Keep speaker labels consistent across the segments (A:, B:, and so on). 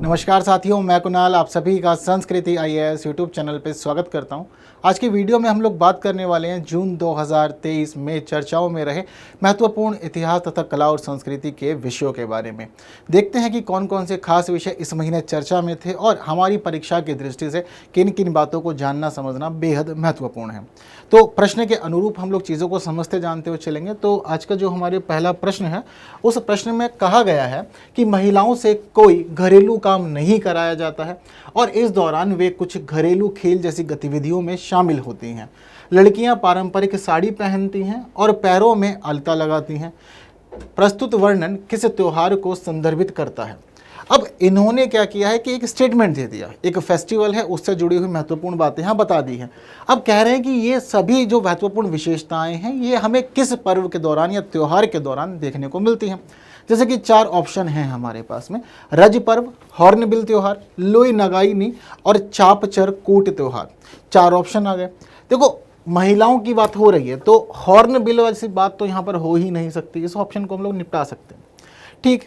A: नमस्कार साथियों, मैं कुणाल आप सभी का संस्कृति आईएएस यूट्यूब चैनल पर स्वागत करता हूं। आज की वीडियो में हम लोग बात करने वाले हैं जून 2023 में चर्चाओं में रहे महत्वपूर्ण इतिहास तथा कला और संस्कृति के विषयों के बारे में। देखते हैं कि कौन कौन से खास विषय इस महीने चर्चा में थे और हमारी परीक्षा की दृष्टि से किन किन बातों को जानना समझना बेहद महत्वपूर्ण है। तो प्रश्न के अनुरूप हम लोग चीज़ों को समझते जानते हुए चलेंगे। तो आज का जो हमारे पहला प्रश्न है, उस प्रश्न में कहा गया है कि महिलाओं से कोई घरेलू काम नहीं कराया जाता है और इस दौरान वे कुछ घरेलू खेल जैसी गतिविधियों में शामिल होती हैं। लड़कियां पारंपरिक साड़ी पहनती हैं और पैरों में अलता लगाती हैं। प्रस्तुत वर्णन किस त्योहार को संदर्भित करता है? अब इन्होंने क्या किया है कि एक स्टेटमेंट दे दिया, एक फेस्टिवल है उससे जुड़ी हुई महत्वपूर्ण बातें यहाँ बता दी हैं। अब कह रहे हैं कि ये सभी जो महत्वपूर्ण विशेषताएं हैं ये हमें किस पर्व के दौरान या त्यौहार के दौरान देखने को मिलती हैं। जैसे कि 4 ऑप्शन हैं हमारे पास में: रज पर्व, हॉर्नबिल त्योहार, लोई नगाईनी और चापचर कूट त्योहार। 4 ऑप्शन आ गए। देखो, महिलाओं की बात हो रही है तो हॉर्नबिल वाली बात तो यहाँ पर हो ही नहीं सकती, इस ऑप्शन को हम लोग निपटा सकते हैं, ठीक।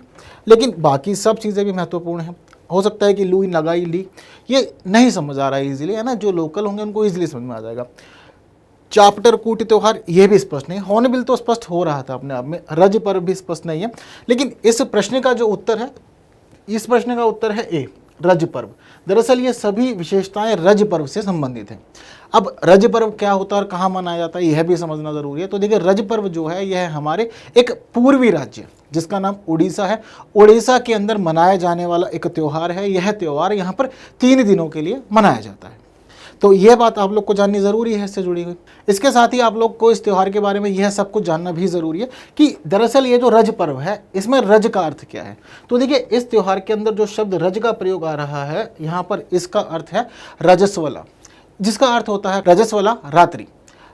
A: लेकिन बाकी सब चीज़ें भी महत्वपूर्ण हैं। हो सकता है कि लुई नगाई ली ये नहीं समझ आ रहा है इजीली, है ना, जो लोकल होंगे उनको इजीली समझ में आ जाएगा। चाप्टर कूट त्योहार ये भी स्पष्ट नहीं, हॉर्नबिल तो स्पष्ट हो रहा था अपने आप में, रज पर्व भी स्पष्ट नहीं है। लेकिन इस प्रश्न का जो उत्तर है, इस प्रश्न का उत्तर है ए, रज पर्व। दरअसल ये सभी विशेषताएं रज पर्व से संबंधित हैं। अब रज पर्व क्या होता है और कहाँ मनाया जाता है यह भी समझना जरूरी है। तो देखिए, रज पर्व जो है यह हमारे एक पूर्वी राज्य जिसका नाम उड़ीसा है, उड़ीसा के अंदर मनाया जाने वाला एक त्यौहार है। यह त्यौहार यहाँ पर 3 दिनों के लिए मनाया जाता है। तो यह बात आप लोग को जाननी ज़रूरी है इससे जुड़ी हुई। इसके साथ ही आप लोग को इस त्यौहार के बारे में यह सब कुछ जानना भी ज़रूरी है कि दरअसल ये जो रज पर्व है इसमें रज का अर्थ क्या है। तो देखिए, इस त्यौहार के अंदर जो शब्द रज का प्रयोग आ रहा है यहाँ पर, इसका अर्थ है रजस्वला, जिसका अर्थ होता है रजस्वला रात्रि।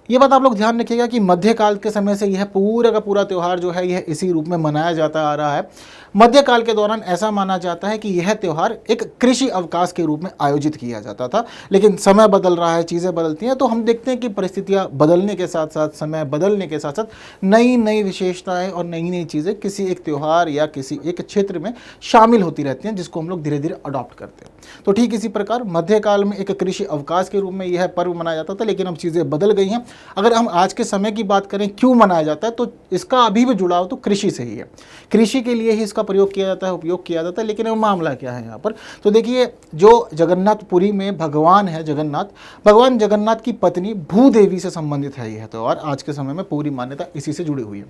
A: ये बात आप लोग ध्यान रखिएगा कि मध्यकाल के समय से यह पूरा का पूरा त्यौहार जो है यह इसी रूप में मनाया जाता आ रहा है। मध्यकाल के दौरान ऐसा माना जाता है कि यह त्यौहार एक कृषि अवकाश के रूप में आयोजित किया जाता था। लेकिन समय बदल रहा है, चीज़ें बदलती हैं, तो हम देखते हैं कि परिस्थितियाँ बदलने के साथ साथ, समय बदलने के साथ साथ नई नई विशेषताएँ और नई नई चीज़ें किसी एक त्यौहार या किसी एक क्षेत्र में शामिल होती रहती हैं, जिसको हम लोग धीरे धीरे अडॉप्ट करते हैं। तो ठीक इसी प्रकार मध्यकाल में एक कृषि अवकाश के रूप में यह पर्व मनाया जाता था, लेकिन अब चीज़ें बदल गई हैं। अगर हम आज के समय की बात करें क्यों मनाया जाता है, तो इसका अभी भी जुड़ाव तो कृषि से ही है। कृषि के लिए ही इसका प्रयोग किया जाता है, उपयोग किया जाता है। लेकिन मामला क्या है यहाँ पर, तो देखिए, जो जगन्नाथपुरी में भगवान है जगन्नाथ, भगवान जगन्नाथ की पत्नी भूदेवी से संबंधित है यह त्यौहार। आज के समय में पूरी मान्यता इसी से जुड़ी हुई है।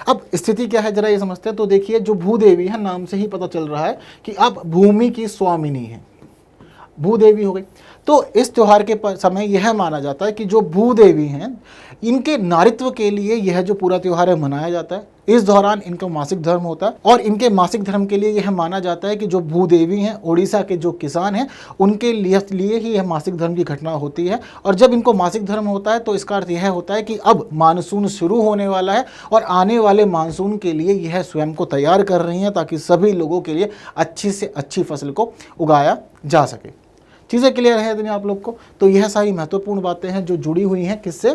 A: अब स्थिति क्या है जरा ये समझते हैं। तो देखिए, जो भूदेवी है, नाम से ही पता चल रहा है कि अब भूमि की स्वामिनी है, भूदेवी हो गई। तो इस त्यौहार के समय यह माना जाता है कि जो भूदेवी हैं इनके नारित्व के लिए यह जो पूरा त्यौहार है मनाया जाता है। इस दौरान इनका मासिक धर्म होता है और इनके मासिक धर्म के लिए यह माना जाता है कि जो भूदेवी हैं, उड़ीसा के जो किसान हैं, उनके लिए ही यह मासिक धर्म की घटना होती है। और जब इनको मासिक धर्म होता है तो इसका अर्थ यह होता है कि अब मानसून शुरू होने वाला है और आने वाले मानसून के लिए यह स्वयं को तैयार कर रही हैं ताकि सभी लोगों के लिए अच्छी से अच्छी फसल को उगाया जा सके। चीज़ें क्लियर है दुनिया आप लोग को। तो यह सारी महत्वपूर्ण बातें हैं जो जुड़ी हुई हैं किससे,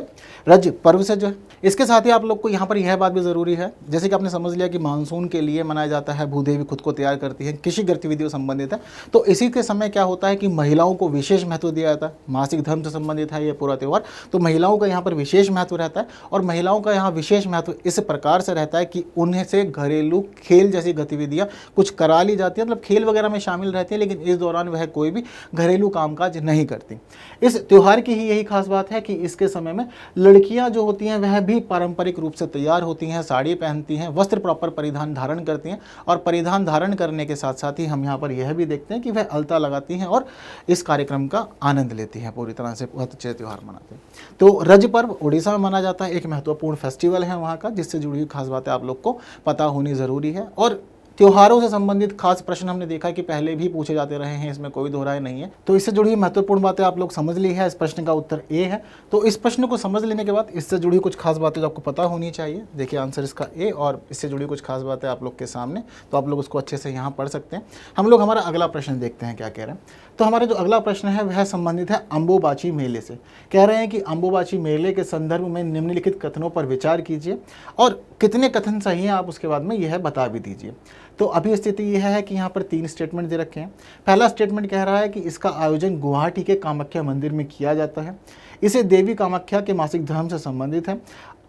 A: रज पर्व से जो है। इसके साथ ही आप लोग को यहाँ पर यह बात भी ज़रूरी है, जैसे कि आपने समझ लिया कि मानसून के लिए मनाया जाता है, भूदेवी खुद को तैयार करती है, कृषि गतिविधियों संबंधित है। तो इसी के समय क्या होता है कि महिलाओं को विशेष महत्व दिया जाता है। मासिक धर्म से संबंधित है यह पूरा त्यौहार, तो महिलाओं का यहाँ पर विशेष महत्व रहता है। और महिलाओं का यहाँ विशेष महत्व इस प्रकार से रहता है कि उन्हें से घरेलू खेल जैसी गतिविधियाँ कुछ करा ली जाती हैं, मतलब खेल वगैरह में शामिल रहती है, लेकिन इस दौरान वह कोई भी घरेलू कामकाज नहीं करती। इस त्यौहार की ही यही खास बात है कि इसके समय में लड़कियां जो होती हैं वह भी पारंपरिक रूप से तैयार होती हैं, साड़ी पहनती हैं, वस्त्र प्रॉपर परिधान धारण करती हैं। और परिधान धारण करने के साथ साथ ही हम यहाँ पर यह भी देखते हैं कि वह अलता लगाती हैं और इस कार्यक्रम का आनंद लेती हैं, पूरी तरह से बहुत अच्छे त्यौहार मनाते हैं। तो रज पर्व उड़ीसा में मनाया जाता है, एक महत्वपूर्ण फेस्टिवल है वहाँ का, जिससे जुड़ी हुई खास बातें आप लोग को पता होनी ज़रूरी है। और त्योहारों से संबंधित खास प्रश्न हमने देखा कि पहले भी पूछे जाते रहे हैं, इसमें कोई दोहराए नहीं है। तो इससे जुड़ी महत्वपूर्ण बातें आप लोग समझ ली है। इस प्रश्न का उत्तर ए है। तो इस प्रश्न को समझ लेने के बाद इससे जुड़ी कुछ खास बातें जो आपको पता होनी चाहिए, देखिए आंसर इसका ए, और इससे जुड़ी कुछ खास बातें आप लोग के सामने, तो आप लोग उसको अच्छे से यहाँ पढ़ सकते हैं। हम लोग हमारा अगला प्रश्न देखते हैं क्या कह रहे हैं। तो हमारा जो अगला प्रश्न है वह संबंधित है अंबुबाची मेले से। कह रहे हैं कि अंबुबाची मेले के संदर्भ में निम्नलिखित कथनों पर विचार कीजिए और कितने कथन सही हैं आप उसके बाद में यह बता भी दीजिए। तो अभी स्थिति यह है कि यहाँ पर 3 स्टेटमेंट दे रखे हैं। पहला स्टेटमेंट कह रहा है कि इसका आयोजन गुवाहाटी के कामाख्या मंदिर में किया जाता है। इसे देवी कामाख्या के मासिक धर्म से संबंधित है।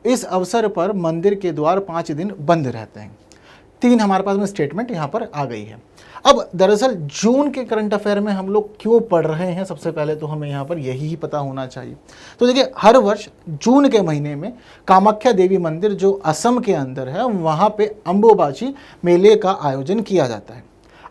A: इस अवसर पर मंदिर के द्वार 5 दिन बंद रहते हैं। 3 हमारे पास में स्टेटमेंट यहाँ पर आ गई है। अब दरअसल जून के करंट अफेयर में हम लोग क्यों पढ़ रहे हैं, सबसे पहले तो हमें यहाँ पर यही ही पता होना चाहिए। तो देखिए, हर वर्ष जून के महीने में कामाख्या देवी मंदिर जो असम के अंदर है वहाँ पे अंबुबाची मेले का आयोजन किया जाता है।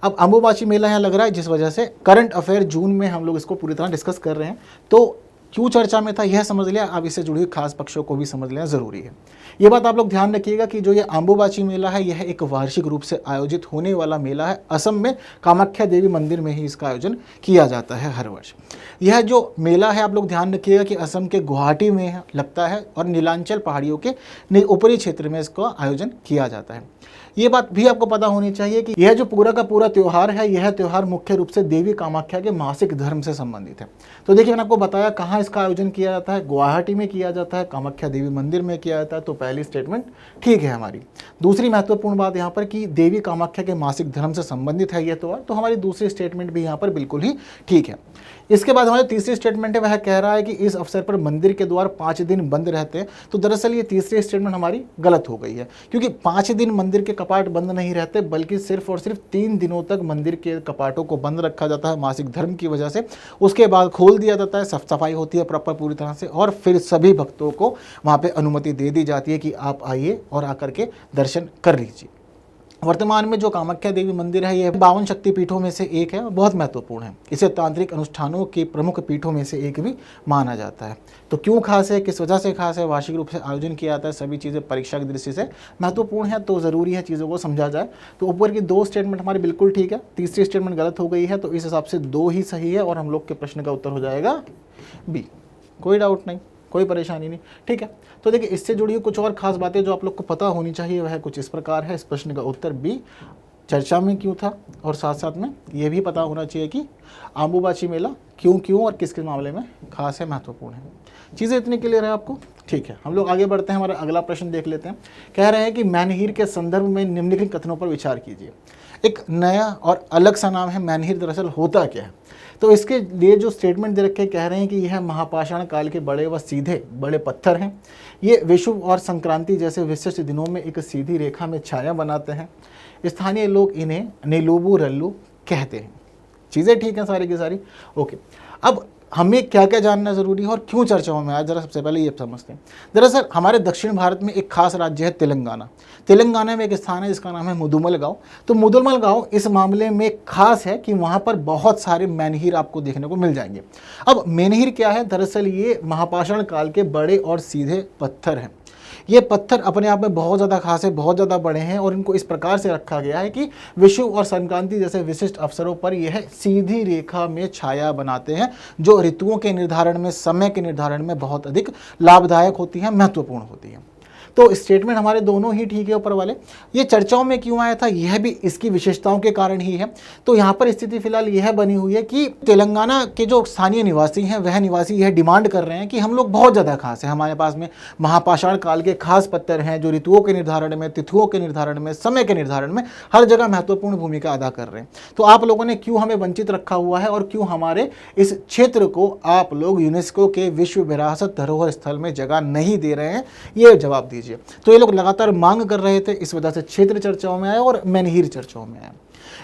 A: अब अंबुबाची मेला यहाँ लग रहा है जिस वजह से करंट अफेयर जून में हम लोग इसको पूरी तरह डिस्कस कर रहे हैं। तो क्यों चर्चा में था यह समझ लिया, अब इससे जुड़ी हुई खास पक्षों को भी समझ लेना ज़रूरी है। ये बात आप लोग ध्यान रखिएगा कि जो ये अंबुबाची मेला है यह एक वार्षिक रूप से आयोजित होने वाला मेला है। असम में कामाख्या देवी मंदिर में ही इसका आयोजन किया जाता है हर वर्ष। यह जो मेला है आप लोग ध्यान रखिएगा कि असम के गुवाहाटी में लगता है और नीलांचल पहाड़ियों के ऊपरी क्षेत्र में इसका आयोजन किया जाता है। ये बात भी आपको पता होनी चाहिए कि यह जो पूरा का पूरा त्यौहार है यह त्यौहार मुख्य रूप से देवी कामाख्या के मासिक धर्म से संबंधित है। तो देखिए, मैंने आपको बताया कहाँ इसका आयोजन किया जाता है, गुवाहाटी में किया जाता है, कामाख्या देवी मंदिर में किया जाता है। तो पहली स्टेटमेंट ठीक है हमारी। दूसरी महत्वपूर्ण बात यहाँ पर कि देवी कामाख्या के मासिक धर्म से संबंधित है यह त्यौहार, तो हमारी दूसरी स्टेटमेंट भी यहाँ पर बिल्कुल ही ठीक है। इसके बाद हमारी तीसरी स्टेटमेंट है वह कह रहा है कि इस अवसर पर मंदिर के द्वार 5 दिन बंद रहते हैं। तो दरअसल ये तीसरी स्टेटमेंट हमारी गलत हो गई है, क्योंकि 5 दिन मंदिर के कपाट बंद नहीं रहते, बल्कि सिर्फ और सिर्फ 3 दिनों तक मंदिर के कपाटों को बंद रखा जाता है मासिक धर्म की वजह से। उसके बाद खोल दिया जाता है, साफ सफाई होती है प्रॉपर पूरी तरह से, और फिर सभी भक्तों को वहाँ पे अनुमति दे दी जाती है कि आप आइए और आकर के दर्शन कर लीजिए। वर्तमान में जो कामाख्या देवी मंदिर है यह 52 शक्तिपीठों में से एक है और बहुत महत्वपूर्ण है। इसे तांत्रिक अनुष्ठानों के प्रमुख पीठों में से एक भी माना जाता है। तो क्यों खास है, किस वजह से खास है, वार्षिक रूप से आयोजन किया जाता है, सभी चीज़ें परीक्षा की दृष्टि से महत्वपूर्ण है, तो ज़रूरी है चीज़ों को समझा जाए। तो ऊपर की 2 स्टेटमेंट हमारी बिल्कुल ठीक है, तीसरी स्टेटमेंट गलत हो गई है, तो इस हिसाब से 2 ही सही है और हम लोग के प्रश्न का उत्तर हो जाएगा बी। कोई डाउट नहीं, कोई परेशानी नहीं, ठीक है। तो देखिए, इससे जुड़ी हुई कुछ और खास बातें जो आप लोग को पता होनी चाहिए वह कुछ इस प्रकार है। इस प्रश्न का उत्तर बी चर्चा में क्यों था, और साथ साथ में ये भी पता होना चाहिए कि अंबुबाची मेला क्यों और किस किस मामले में खास है, महत्वपूर्ण है। चीज़ें इतनी क्लियर है आपको, ठीक है। हम लोग आगे बढ़ते हैं, हमारा अगला प्रश्न देख लेते हैं। कह रहे हैं कि मैनहीर के संदर्भ में निम्नलिखित कथनों पर विचार कीजिए। एक नया और अलग सा नाम है मैनहीर, दरअसल होता क्या है? तो इसके लिए जो स्टेटमेंट दे रखे कह रहे हैं कि यह महापाषाण काल के बड़े व सीधे बड़े पत्थर हैं। ये विषुव और संक्रांति जैसे विशिष्ट दिनों में एक सीधी रेखा में छाया बनाते हैं। स्थानीय लोग इन्हें नीलूबू रल्लू कहते हैं। चीज़ें ठीक हैं सारी की सारी, ओके। अब हमें क्या क्या जानना ज़रूरी है और क्यों चर्चाओं में आया, जरा सबसे पहले ये समझते हैं। दरअसल हमारे दक्षिण भारत में एक खास राज्य है तेलंगाना। तेलंगाना में एक स्थान है जिसका नाम है मुदुमल गांव। तो मुदुमल गांव इस मामले में खास है कि वहाँ पर बहुत सारे मैनहीर आपको देखने को मिल जाएंगे। अब मैनहीर क्या है? दरअसल ये महापाषाण काल के बड़े और सीधे पत्थर हैं। ये पत्थर अपने आप में बहुत ज़्यादा खास है, बहुत ज़्यादा बड़े हैं, और इनको इस प्रकार से रखा गया है कि विषु और संक्रांति जैसे विशिष्ट अवसरों पर यह सीधी रेखा में छाया बनाते हैं, जो ऋतुओं के निर्धारण में, समय के निर्धारण में बहुत अधिक लाभदायक होती हैं, महत्वपूर्ण होती हैं। तो स्टेटमेंट हमारे दोनों ही ठीक है ऊपर वाले। ये चर्चाओं में क्यों आया था, यह भी इसकी विशेषताओं के कारण ही है। तो यहाँ पर स्थिति फिलहाल यह बनी हुई है कि तेलंगाना के जो स्थानीय निवासी हैं वह निवासी यह डिमांड कर रहे हैं कि हम लोग बहुत ज़्यादा खास हैं, हमारे पास में महापाषाण काल के खास पत्थर हैं जो ऋतुओं के निर्धारण में, तिथियों के निर्धारण में, समय के निर्धारण में हर जगह महत्वपूर्ण भूमिका अदा कर रहे हैं। तो आप लोगों ने क्यों हमें वंचित रखा हुआ है और क्यों हमारे इस क्षेत्र को आप लोग यूनेस्को के विश्व विरासत धरोहर स्थल में जगह नहीं दे रहे हैं, ये जवाब दीजिए। तो ये लोग लगातार मांग कर रहे थे, इस वजह से क्षेत्र चर्चाओं में आया और मैनहीर चर्चाओं में आया।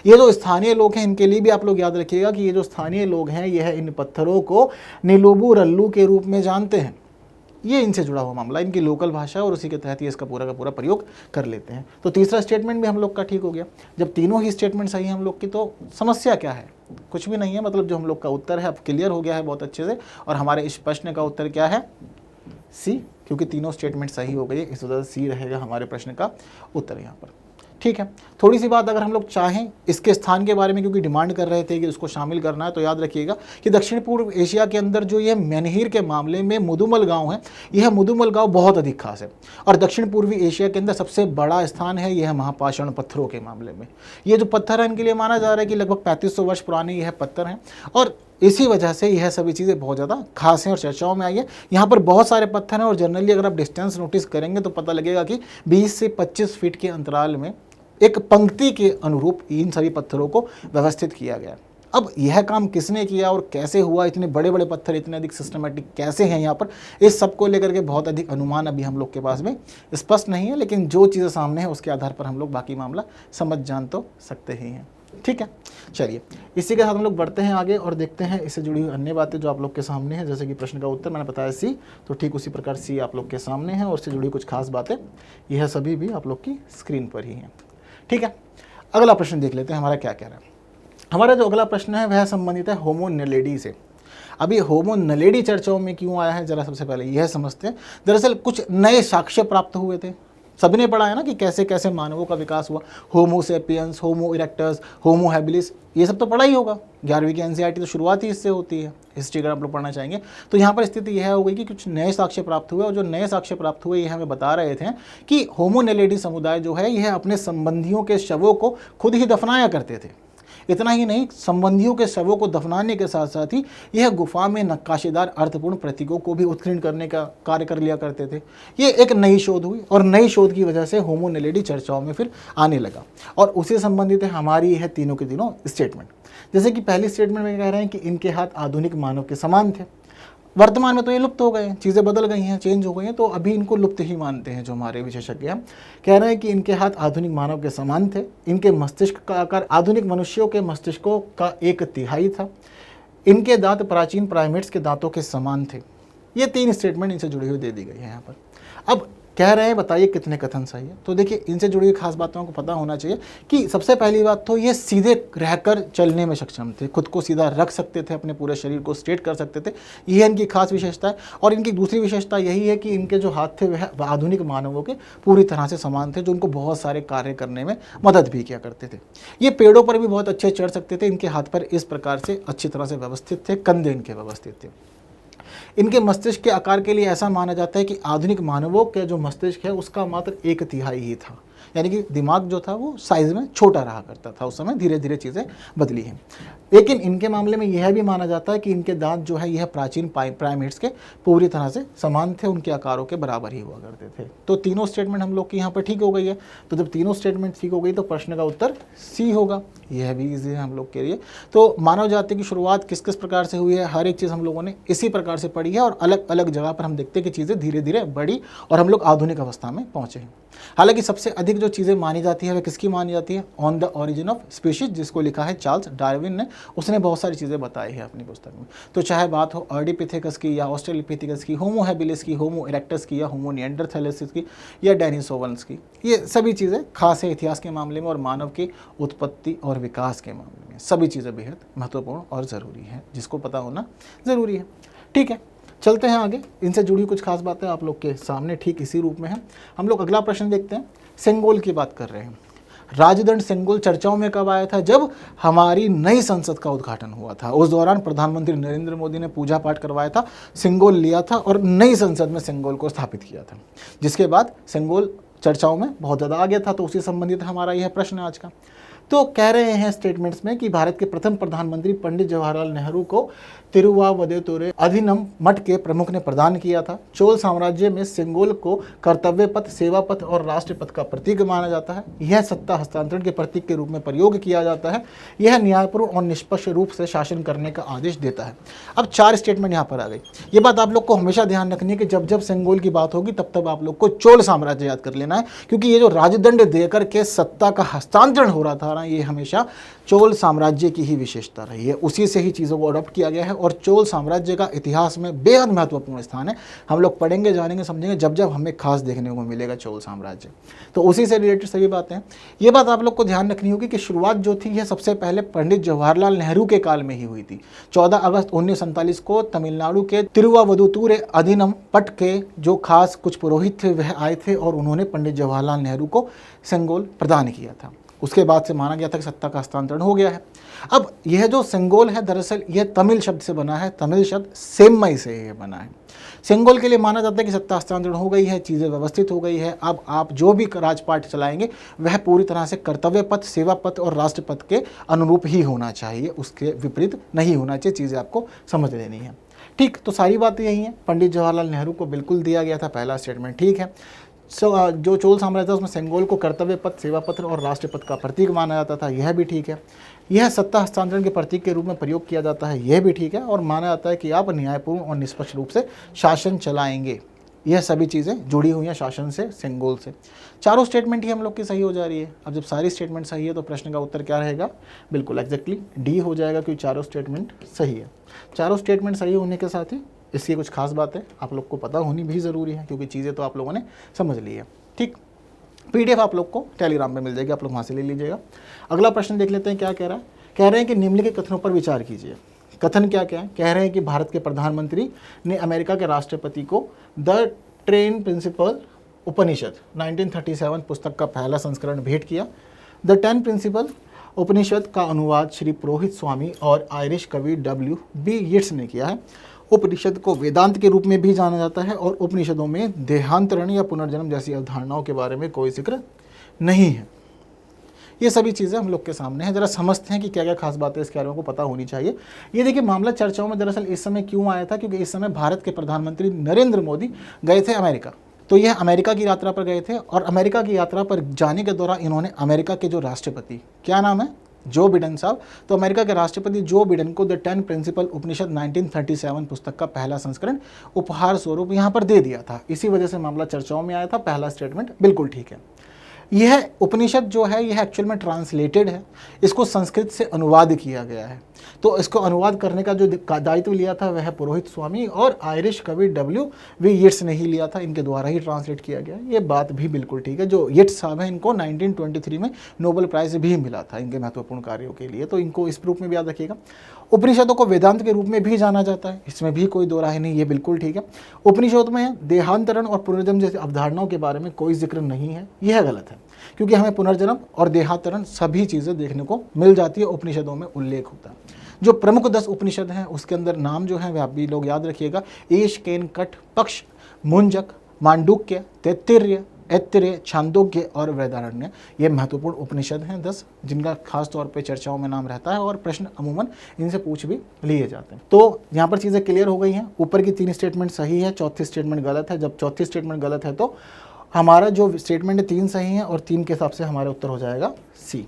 A: ये जो स्थानीय लोग हैं इनके लिए भी आप लोग याद रखिएगा कि ये जो स्थानीय लोग हैं यह इन पत्थरों को नीलूबू रल्लू के रूप में जानते हैं। ये इनसे जुड़ा हुआ मामला, इनकी लोकल भाषा, और उसी के तहत ये इसका पूरा का पूरा प्रयोग कर लेते हैं। तो तीसरा स्टेटमेंट भी हम लोग का ठीक हो गया। जब तीनों ही स्टेटमेंट सही हैं हम लोग की, तो समस्या क्या है? कुछ भी नहीं है। मतलब जो हम लोग का उत्तर है अब क्लियर हो गया है बहुत अच्छे से, और हमारे इस प्रश्न का उत्तर क्या है? सी, क्योंकि तीनों स्टेटमेंट सही हो गई, इस वजह से सी रहेगा हमारे प्रश्न का उत्तर यहाँ पर। ठीक है। थोड़ी सी बात अगर हम लोग चाहें इसके स्थान के बारे में, क्योंकि डिमांड कर रहे थे कि उसको शामिल करना है, तो याद रखिएगा कि दक्षिण पूर्व एशिया के अंदर जो ये मैनहीर के मामले में मुदुमल गांव है, यह मुदुमल गांव बहुत अधिक खास है। और दक्षिण पूर्वी एशिया के अंदर सबसे बड़ा स्थान है यह महापाषाण पत्थरों के मामले में। ये जो पत्थर है इनके लिए माना जा रहा है कि लगभग 3500 वर्ष पुराने यह पत्थर हैं, और इसी वजह से यह सभी चीज़ें बहुत ज़्यादा खास हैं और चर्चाओं में आई है। यहाँ पर बहुत सारे पत्थर हैं और जनरली अगर आप डिस्टेंस नोटिस करेंगे तो पता लगेगा कि 20 से 25 फीट के अंतराल में एक पंक्ति के अनुरूप इन सभी पत्थरों को व्यवस्थित किया गया। अब यह काम किसने किया और कैसे हुआ, इतने बड़े बड़े पत्थर इतने अधिक सिस्टमेटिक कैसे हैं यहाँ पर, इस सब को लेकर के बहुत अधिक अनुमान अभी हम लोग के पास में स्पष्ट नहीं है, लेकिन जो चीज़ें सामने है उसके आधार पर हम लोग बाकी मामला समझ जान तो सकते ही हैं। ठीक है, चलिए इसी के साथ हम लोग बढ़ते हैं आगे और देखते हैं इससे जुड़ी हुई अन्य बातें जो आप लोग के सामने हैं। जैसे कि प्रश्न का उत्तर मैंने बताया सी, तो ठीक उसी प्रकार सी आप लोग के सामने है और इससे जुड़ी कुछ खास बातें यह सभी भी आप लोग की स्क्रीन पर ही हैं। ठीक है, अगला प्रश्न देख लेते हैं हमारा क्या कह रहा है। हमारा जो अगला प्रश्न है वह संबंधित है होमो नलेडी से। अभी होमो नलेडी चर्चाओं में क्यों आया है, जरा सबसे पहले यह समझते हैं। दरअसल कुछ नए साक्ष्य प्राप्त हुए थे, सबने पढ़ा है ना कि कैसे कैसे मानवों का विकास हुआ, होमो सेपियंस, होमो इरेक्टस, होमो हैबिलिस, ये सब तो पढ़ा ही होगा। 11वीं की एनसीईआरटी तो शुरुआत ही इससे होती है, हिस्ट्री अगर आप लोग पढ़ना चाहेंगे तो। यहाँ पर स्थिति यह हो गई कि कुछ नए साक्ष्य प्राप्त हुए, और जो नए साक्ष्य प्राप्त हुए ये हमें बता रहे थे कि होमो नलेडी समुदाय जो है यह अपने संबंधियों के शवों को खुद ही दफनाया करते थे। इतना ही नहीं, संबंधियों के शवों को दफनाने के साथ साथ ही यह गुफा में नक्काशीदार अर्थपूर्ण प्रतीकों को भी उत्कीर्ण करने का कार्य कर लिया करते थे। ये एक नई शोध हुई और नई शोध की वजह से होमो नलेडी चर्चाओं में फिर आने लगा, और उसे संबंधित है हमारी यह तीनों के तीनों स्टेटमेंट। जैसे कि पहली स्टेटमेंट में कह रहे हैं कि इनके हाथ आधुनिक मानव के समान थे। वर्तमान में तो ये लुप्त हो गए हैं, चीज़ें बदल गई हैं, चेंज हो गई हैं, तो अभी इनको लुप्त ही मानते हैं जो हमारे विशेषज्ञ हैं। कह रहे हैं कि इनके हाथ आधुनिक मानव के समान थे, इनके मस्तिष्क का आकार आधुनिक मनुष्यों के मस्तिष्कों का 1/3 था, इनके दांत प्राचीन प्राइमेट्स के दांतों के समान थे। ये 3 स्टेटमेंट इनसे जुड़ी हुई दे दी गई है यहाँ पर। अब कह रहे हैं बताइए कितने कथन सही है। तो देखिए इनसे जुड़ी हुई खास बातों को पता होना चाहिए कि सबसे पहली बात तो ये सीधे रहकर चलने में सक्षम थे, खुद को सीधा रख सकते थे, अपने पूरे शरीर को स्ट्रेट कर सकते थे, यह इनकी खास विशेषता है। और इनकी दूसरी विशेषता यही है कि इनके जो हाथ थे वह आधुनिक मानवों के पूरी तरह से समान थे, जो उनको बहुत सारे कार्य करने में मदद भी किया करते थे। ये पेड़ों पर भी बहुत अच्छे चढ़ सकते थे, इनके हाथ पर इस प्रकार से अच्छी तरह से व्यवस्थित थे, कंधे इनके व्यवस्थित थे। इनके मस्तिष्क के आकार के लिए ऐसा माना जाता है कि आधुनिक मानवों के जो मस्तिष्क है उसका मात्र 1/3 ही था, यानी कि दिमाग जो था वो साइज में छोटा रहा करता था उस समय। धीरे धीरे चीज़ें बदली हैं, लेकिन इनके मामले में यह भी माना जाता है कि इनके दांत जो है यह प्राचीन प्राइमेट्स के पूरी तरह से समान थे, उनके आकारों के बराबर ही हुआ करते थे। तो तीनों स्टेटमेंट हम लोग की यहाँ पर ठीक हो गई है। तो जब तीनों स्टेटमेंट ठीक हो गई तो प्रश्न का उत्तर सी होगा। यह भी ईजी है हम लोग के लिए। तो मानव जाति की शुरुआत किस किस प्रकार से हुई है, हर एक चीज़ हम लोगों ने इसी प्रकार से पढ़ी है, और अलग अलग जगह पर हम देखते हैं कि चीज़ें धीरे धीरे बढ़ी और हम लोग आधुनिक अवस्था में पहुँचे हैं। हालांकि सबसे अधिक जो चीज़ें मानी जाती है वह किसकी मानी जाती है, on the origin of species, जिसको लिखा है चार्ल्स डार्विन ने। उसने बहुत सारी चीज़ें बताई है अपनी पुस्तक में। तो चाहे बात हो ऑर्डिपिथेकस की या ऑस्ट्रेलोपिथेकस की, होमो हैबिलिस की, होमो इरेक्टस की, या होमो निएंडरथैलेसिस की, या डेनिसोवन्स की, ये सभी चीज़ें खास है इतिहास के मामले में और मानव की उत्पत्ति और विकास के मामले में। सभी चीज़ें बेहद महत्वपूर्ण और ज़रूरी है, जिसको पता होना ज़रूरी है। ठीक है, चलते हैं आगे। इनसे जुड़ी कुछ खास बातें आप लोग के सामने ठीक इसी रूप में है। हम लोग अगला प्रश्न देखते हैं। सेंगोल की बात कर रहे हैं। राजदंड सेंगोल चर्चाओं में कब आया था, जब हमारी नई संसद का उद्घाटन हुआ था। उस दौरान प्रधानमंत्री नरेंद्र मोदी ने पूजा पाठ करवाया था, सेंगोल लिया था और नई संसद में सेंगोल को स्थापित किया था, जिसके बाद सेंगोल चर्चाओं में बहुत ज़्यादा आ गया था। तो उसी संबंधित हमारा यह प्रश्न है आज का। तो कह रहे हैं स्टेटमेंट्स में कि भारत के प्रथम प्रधानमंत्री पंडित जवाहरलाल नेहरू को तिरुवावदेतुरे अधिनम मठ के प्रमुख ने प्रदान किया था। चोल साम्राज्य में सेंगोल को कर्तव्य पथ, सेवा पथ और राष्ट्र पथ का प्रतीक माना जाता है। यह सत्ता हस्तांतरण के प्रतीक के रूप में प्रयोग किया जाता है। यह न्यायपूर्ण और निष्पक्ष रूप से शासन करने का आदेश देता है। अब 4 स्टेटमेंट यहाँ पर आ गई। ये बात आप लोग को हमेशा ध्यान रखनी है कि जब जब सेंगोल की बात होगी तब तब आप लोग को चोल साम्राज्य याद कर लेना है, क्योंकि ये जो राजदंड देकर के सत्ता का हस्तांतरण हो रहा था तरह ये हमेशा चोल साम्राज्य की ही विशेषता रही है, उसी से ही चीज़ों को अडॉप्ट किया गया है और चोल साम्राज्य का इतिहास में बेहद महत्वपूर्ण स्थान है। हम लोग पढ़ेंगे, जानेंगे, समझेंगे जब जब हमें खास देखने को मिलेगा चोल साम्राज्य, तो उसी से रिलेटेड सभी बातें हैं। ये बात आप लोग को ध्यान रखनी होगी कि शुरुआत जो थी यह सबसे पहले पंडित जवाहरलाल नेहरू के काल में ही हुई थी। 14 अगस्त 1947 को तमिलनाडु के तिरुवावदुतूर अधीनम पट के जो खास कुछ पुरोहित थे वह आए थे और उन्होंने पंडित जवाहरलाल नेहरू को सेंगोल प्रदान किया था। उसके बाद से माना गया था कि सत्ता का हस्तांतरण हो गया है। अब यह जो सेंगोल है दरअसल यह तमिल शब्द से बना है, तमिल शब्द सेम्मई से यह बना है। सेंगोल के लिए माना जाता है कि सत्ता हस्तांतरण हो गई है, चीज़ें व्यवस्थित हो गई है, अब आप जो भी राजपाट चलाएंगे वह पूरी तरह से कर्तव्य पथ, सेवा पथ और राष्ट्र पथ के अनुरूप ही होना चाहिए, उसके विपरीत नहीं होना चाहिए। चीज़ें आपको समझ लेनी है। ठीक, तो सारी बातें यही हैं। पंडित जवाहरलाल नेहरू को बिल्कुल दिया गया था पहला स्टेटमेंट, ठीक है। जो चोल साम्राज्य था उसमें सेंगोल को कर्तव्य पथ, सेवा पत्र और राष्ट्र पथ का प्रतीक माना जाता था, यह भी ठीक है। यह सत्ता हस्तांतरण के प्रतीक के रूप में प्रयोग किया जाता है, यह भी ठीक है। और माना जाता है कि आप न्यायपूर्ण और निष्पक्ष रूप से शासन चलाएंगे। यह सभी चीज़ें जुड़ी हुई हैं शासन से, सेंगोल से। चारों स्टेटमेंट ही हम लोग की सही हो जा रही है। अब जब सारी स्टेटमेंट सही है तो प्रश्न का उत्तर क्या रहेगा? बिल्कुल एग्जैक्टली डी हो जाएगा, क्योंकि चारों स्टेटमेंट सही है। चारों स्टेटमेंट सही होने के साथ ही इसकी कुछ खास बातें आप लोग को पता होनी भी ज़रूरी है, क्योंकि चीज़ें तो आप लोगों ने समझ ली है। ठीक, PDF आप लोग को टेलीग्राम पे मिल जाएगी, आप लोग वहाँ से ले लीजिएगा। अगला प्रश्न देख लेते हैं क्या कह रहा है। कह रहे हैं कि निम्नलिखित कथनों पर विचार कीजिए। कथन क्या क्या है? कह रहे हैं कि भारत के प्रधानमंत्री ने अमेरिका के राष्ट्रपति को द 10 प्रिंसिपल उपनिषद 1937 पुस्तक का पहला संस्करण भेंट किया। द 10 प्रिंसिपल उपनिषद का अनुवाद श्री पुरोहित स्वामी और आयरिश कवि W.B. यीट्स ने किया है। उपनिषद को वेदांत के रूप में भी जाना जाता है और उपनिषदों में देहांतरण या पुनर्जन्म जैसी अवधारणाओं के बारे में कोई जिक्र नहीं है। ये सभी चीज़ें हम लोग के सामने हैं। जरा समझते हैं कि क्या क्या खास बातें इसके बारे में को पता होनी चाहिए। ये देखिए, मामला चर्चाओं में दरअसल इस समय क्यों आया था, क्योंकि इस समय भारत के प्रधानमंत्री नरेंद्र मोदी गए थे अमेरिका। तो यह अमेरिका की यात्रा पर गए थे और अमेरिका की यात्रा पर जाने के दौरान इन्होंने अमेरिका के जो राष्ट्रपति, क्या नाम है, जो बिडेन साहब, तो अमेरिका के राष्ट्रपति जो बिडेन को द 10 प्रिंसिपल उपनिषद 1937 पुस्तक का पहला संस्करण उपहार स्वरूप यहाँ पर दे दिया था। इसी वजह से मामला चर्चाओं में आया था। पहला स्टेटमेंट बिल्कुल ठीक है। यह उपनिषद जो है यह एक्चुअल में ट्रांसलेटेड है, इसको संस्कृत से अनुवाद किया गया है। तो इसको अनुवाद करने का जो दायित्व लिया था वह पुरोहित स्वामी और आयरिश कवि W.B. यीट्स ने ही लिया था। इनके द्वारा ही ट्रांसलेट किया गया। ये बात भी बिल्कुल ठीक है। जो यीट्स साहब हैं इनको 1923 में नोबेल प्राइज़ भी मिला था इनके महत्वपूर्ण कार्यों के लिए, तो इनको इस रूप में भी याद रखिएगा। उपनिषदों को वेदांत के रूप में भी जाना जाता है, इसमें भी कोई दो राय नहीं, ये बिल्कुल ठीक है। उपनिषदों में देहांतरण और पुनर्जन्म जैसी अवधारणाओं के बारे में कोई जिक्र नहीं है, यह गलत है, क्योंकि हमें पुनर्जन्म और देहांतरण सभी चीज़ें देखने को मिल जाती है, उपनिषदों में उल्लेख होता है। जो प्रमुख 10 उपनिषद हैं उसके अंदर नाम जो है वह आप भी लोग याद रखिएगा। ईश, केन, कठ, पक्ष, मुंजक, मांडुक्य, तैत्तिर्य, ऐत्रेय, छांदोग्य और वैदारण्य, ये महत्वपूर्ण उपनिषद हैं 10, जिनका खास तौर पे चर्चाओं में नाम रहता है और प्रश्न अमूमन इनसे पूछ भी लिए जाते हैं। तो यहाँ पर चीज़ें क्लियर हो गई हैं। ऊपर की 3 स्टेटमेंट सही है, चौथी स्टेटमेंट गलत है। जब चौथी स्टेटमेंट गलत है तो हमारा जो स्टेटमेंट है 3 सही है और 3 के हिसाब से हमारा उत्तर हो जाएगा C।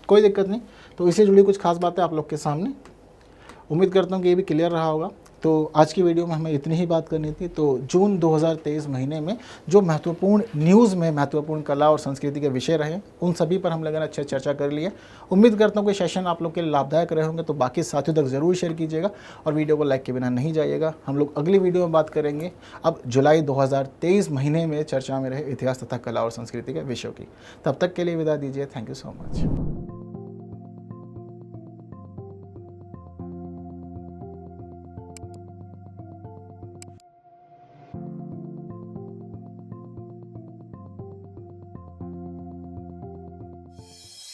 A: कोई दिक्कत नहीं। तो इससे जुड़ी कुछ खास बातें आप लोग के सामने, उम्मीद करता हूँ कि ये भी क्लियर रहा होगा। तो आज की वीडियो में हमें इतनी ही बात करनी थी। तो जून 2023 महीने में जो महत्वपूर्ण न्यूज़ में महत्वपूर्ण कला और संस्कृति के विषय रहे उन सभी पर हम लोगों ने अच्छे चर्चा कर ली है। उम्मीद करता हूँ कि सेशन आप लोग के लिए लाभदायक रहे होंगे। तो बाकी साथियों तक ज़रूर शेयर कीजिएगा और वीडियो को लाइक के बिना नहीं जाइएगा। हम लोग अगली वीडियो में बात करेंगे अब जुलाई 2023 महीने में चर्चा में रहे इतिहास तथा कला और संस्कृति के विषयों की। तब तक के लिए विदा दीजिए। Thank you so much.